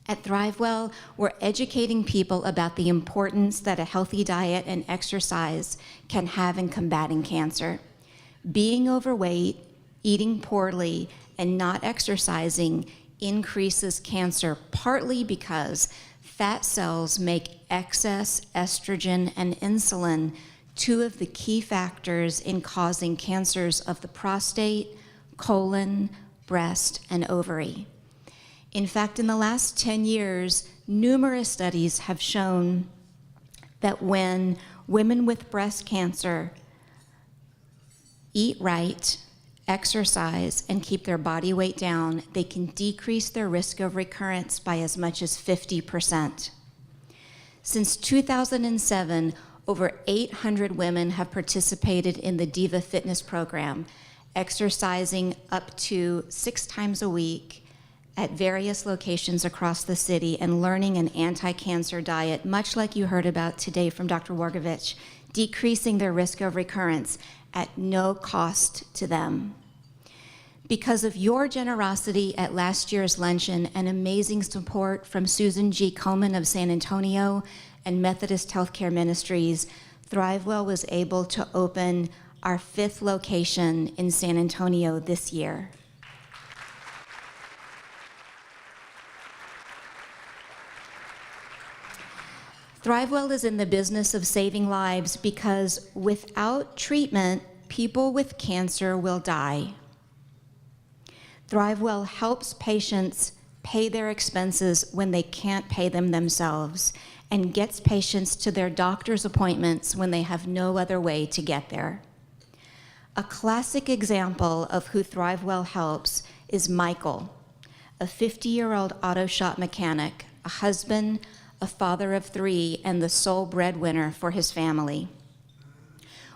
At ThriveWell, we're educating people about the importance that a healthy diet and exercise can have in combating cancer. Being overweight, eating poorly, and not exercising increases cancer, partly because fat cells make excess estrogen and insulin, two of the key factors in causing cancers of the prostate, colon, breast, and ovary. In fact, in the last 10 years, numerous studies have shown that when women with breast cancer eat right, exercise, and keep their body weight down, they can decrease their risk of recurrence by as much as 50%. Since 2007, over 800 women have participated in the Diva Fitness program, exercising up to 6 times a week at various locations across the city and learning an anti-cancer diet, much like you heard about today from Dr. Wargovich, decreasing their risk of recurrence at no cost to them. Because of your generosity at last year's luncheon and amazing support from Susan G. Komen of San Antonio and Methodist Healthcare Ministries, ThriveWell was able to open our 5th location in San Antonio this year. ThriveWell is in the business of saving lives because without treatment, people with cancer will die. ThriveWell helps patients pay their expenses when they can't pay them themselves and gets patients to their doctor's appointments when they have no other way to get there. A classic example of who ThriveWell helps is Michael, a 50-year-old auto shop mechanic, a husband, a father of 3, and the sole breadwinner for his family.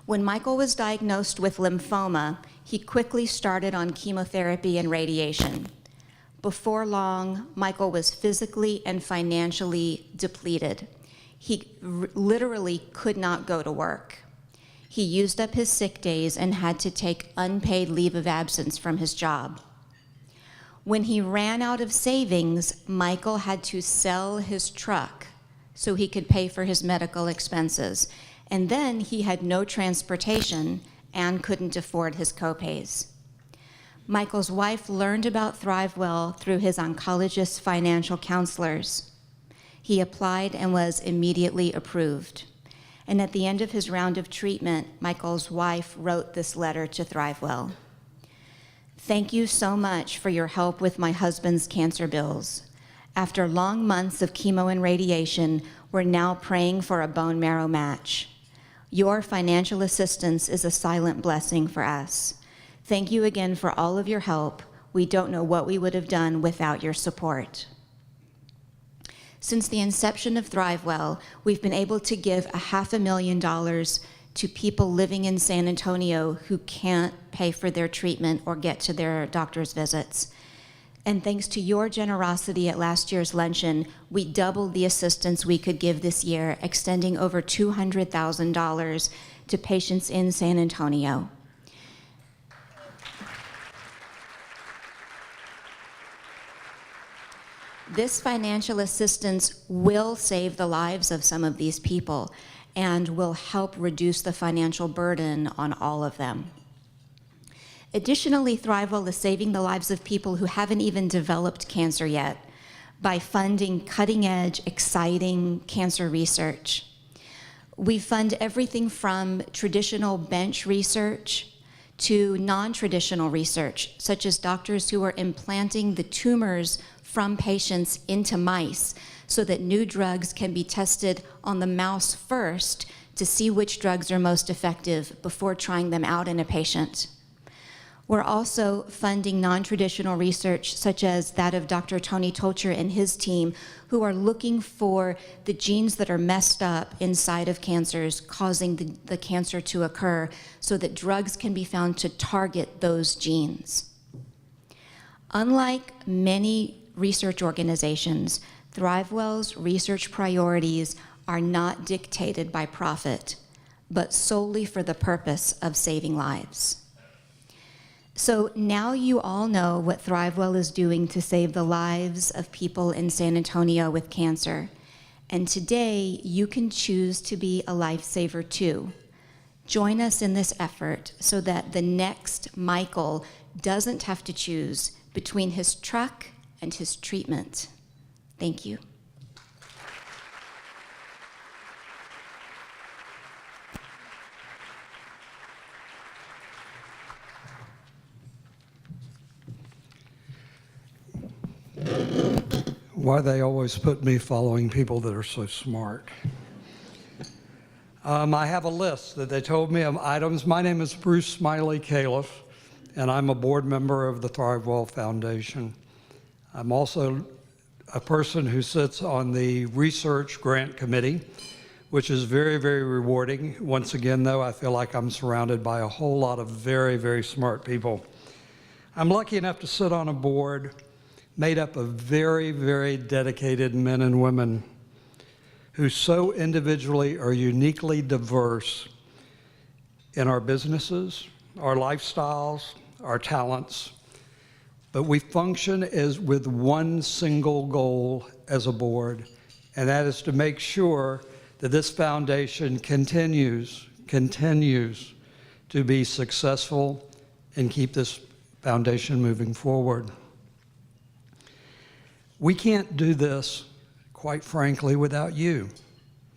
When Michael was diagnosed with lymphoma, he quickly started on chemotherapy and radiation. Before long, Michael was physically and financially depleted. He literally could not go to work. He used up his sick days and had to take unpaid leave of absence from his job. When he ran out of savings, Michael had to sell his truck so he could pay for his medical expenses. And then he had no transportation and couldn't afford his copays. Michael's wife learned about ThriveWell through his oncologist's financial counselors. He applied and was immediately approved. And at the end of his round of treatment, Michael's wife wrote this letter to ThriveWell. Thank you so much for your help with my husband's cancer bills. After long months of chemo and radiation, we're now praying for a bone marrow match. Your financial assistance is a silent blessing for us. Thank you again for all of your help. We don't know what we would have done without your support. Since the inception of ThriveWell, we've been able to give $500,000 to people living in San Antonio who can't pay for their treatment or get to their doctor's visits. And thanks to your generosity at last year's luncheon, we doubled the assistance we could give this year, extending over $200,000 to patients in San Antonio. This financial assistance will save the lives of some of these people and will help reduce the financial burden on all of them. Additionally, ThriveWell is saving the lives of people who haven't even developed cancer yet by funding cutting-edge, exciting cancer research. We fund everything from traditional bench research to non-traditional research, such as doctors who are implanting the tumors from patients into mice so that new drugs can be tested on the mouse first to see which drugs are most effective before trying them out in a patient. We're also funding non-traditional research, such as that of Dr. Tony Tolcher and his team, who are looking for the genes that are messed up inside of cancers, causing the cancer to occur, so that drugs can be found to target those genes. Unlike many research organizations, ThriveWell's research priorities are not dictated by profit, but solely for the purpose of saving lives. So now you all know what ThriveWell is doing to save the lives of people in San Antonio with cancer. And today, you can choose to be a lifesaver too. Join us in this effort so that the next Michael doesn't have to choose between his truck and his treatment. Thank you. Why they always put me following people that are so smart. I have a list that they told me of items. My name is Bruce Smiley Califf, and I'm a board member of the ThriveWell Foundation. I'm also a person who sits on the research grant committee, which is very, very rewarding. Once again, though, I feel like I'm surrounded by a whole lot of very, very smart people. I'm lucky enough to sit on a board made up of very, very dedicated men and women who so individually are uniquely diverse in our businesses, our lifestyles, our talents, but we function as with one single goal as a board, and that is to make sure that this foundation continues to be successful and keep this foundation moving forward. We can't do this, quite frankly, without you,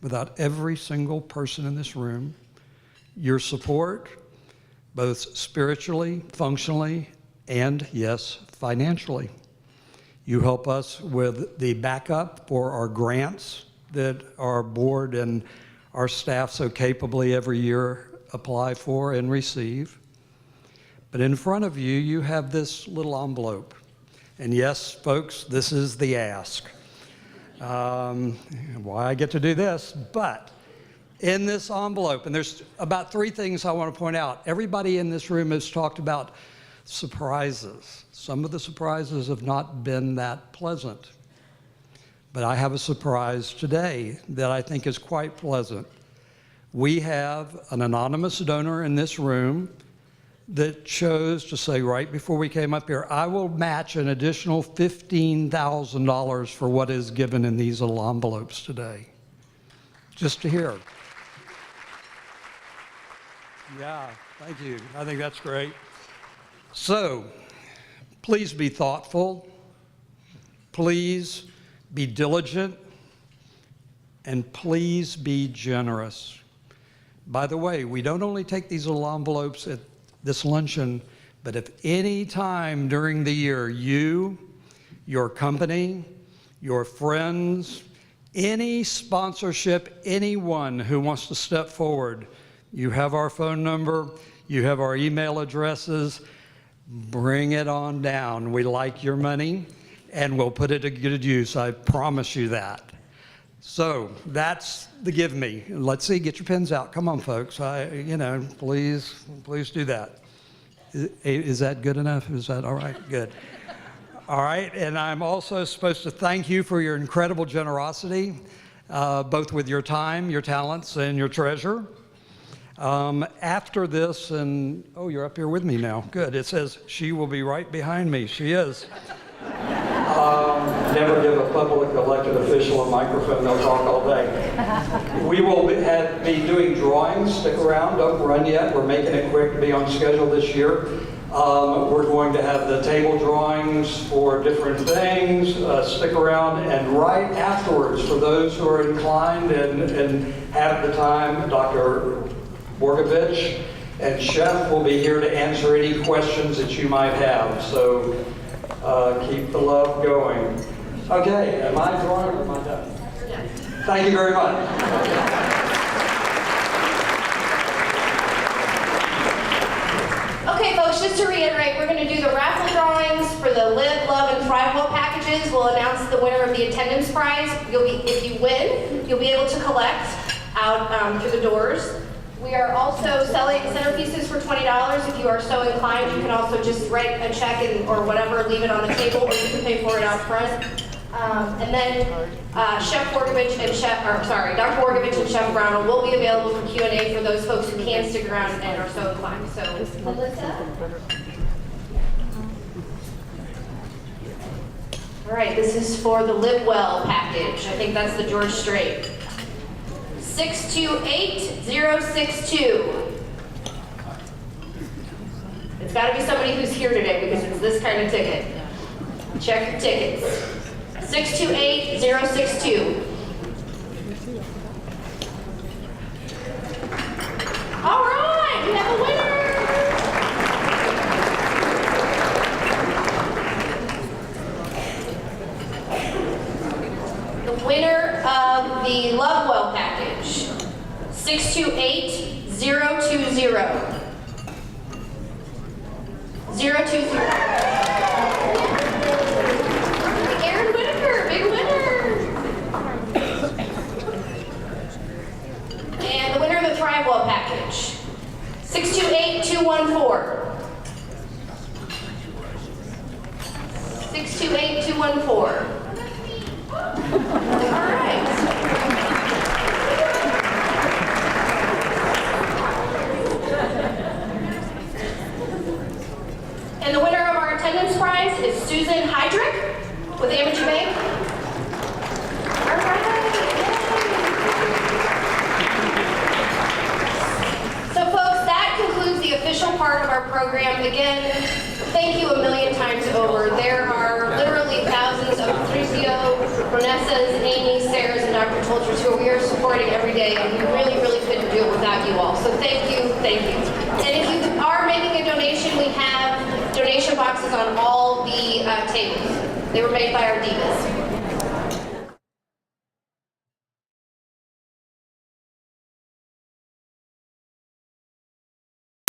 without every single person in this room. Your support, both spiritually, functionally, and yes, financially. You help us with the backup for our grants that our board and our staff so capably every year apply for and receive. But in front of you, you have this little envelope. And yes, folks, this is the ask. Why I get to do this, but in this envelope, and there's about 3 things I want to point out. Everybody in this room has talked about surprises. Some of the surprises have not been that pleasant. But I have a surprise today that I think is quite pleasant. We have an anonymous donor in this room that chose to say right before we came up here, I will match an additional $15,000 for what is given in these little envelopes today. Just to hear. Yeah, thank you. I think that's great. So, please be thoughtful. Please be diligent. And please be generous. By the way, we don't only take these little envelopes at this luncheon, but if any time during the year you, your company, your friends, any sponsorship, anyone who wants to step forward, you have our phone number, you have our email addresses, bring it on down. We like your money and we'll put it to good use. I promise you that. So that's the give me. Let's see, get your pens out. Come on, folks. Please do that. Is that good enough? Is that all right? Good. All right, and I'm also supposed to thank you for your incredible generosity, both with your time, your talents, and your treasure. After this, and oh, you're up here with me now. Good. It says she will be right behind me. She is. Never give a public elected official a microphone, they'll talk all day. We will be doing drawings. Stick around, don't run yet. We're making it quick to be on schedule this year. We're going to have the table drawings for different things. Stick around, and right afterwards, for those who are inclined and have the time, Dr. Borgovich and Chef will be here to answer any questions that you might have. So keep the love going. Okay, am I drawing or am I done? Thank you very much. Okay, folks, just to reiterate, we're going to do the raffle drawings for the Live, Love, and Thrive Well packages. We'll announce the winner of the attendance prize. If you win, you'll be able to collect out through the doors. We are also selling centerpieces for $20. If you are so inclined, you can also just write a check or whatever, leave it on the table, or you can pay for it out front. And then Dr. Borgovich and Chef Brown will be available for Q&A for those folks who can stick around and are so inclined. So, Melissa? All right, this is for the Live Well package. I think that's the George Strait. 628062. It's got to be somebody who's here today because it's this kind of ticket. Check your tickets. 628062. All right, we have a winner. The winner of the Lovewell package, 628020. 020. Aaron Whitaker, big winner. And the winner of the Thrivewell package, 628214. 628214. All right. And the winner of our attendance prize is Susan Heydrich with Amateur Bank. All right. So folks, that concludes the official part of our program. Again, thank you a million times over. There are literally thousands of Patricio, Ronessas, Amy, Sarahs, and Dr. Tolchers who we are supporting every day, and we really, really couldn't do it without you all. So thank you, thank you. And if you are making a donation, we have donation boxes on all the tables. They were made by our divas.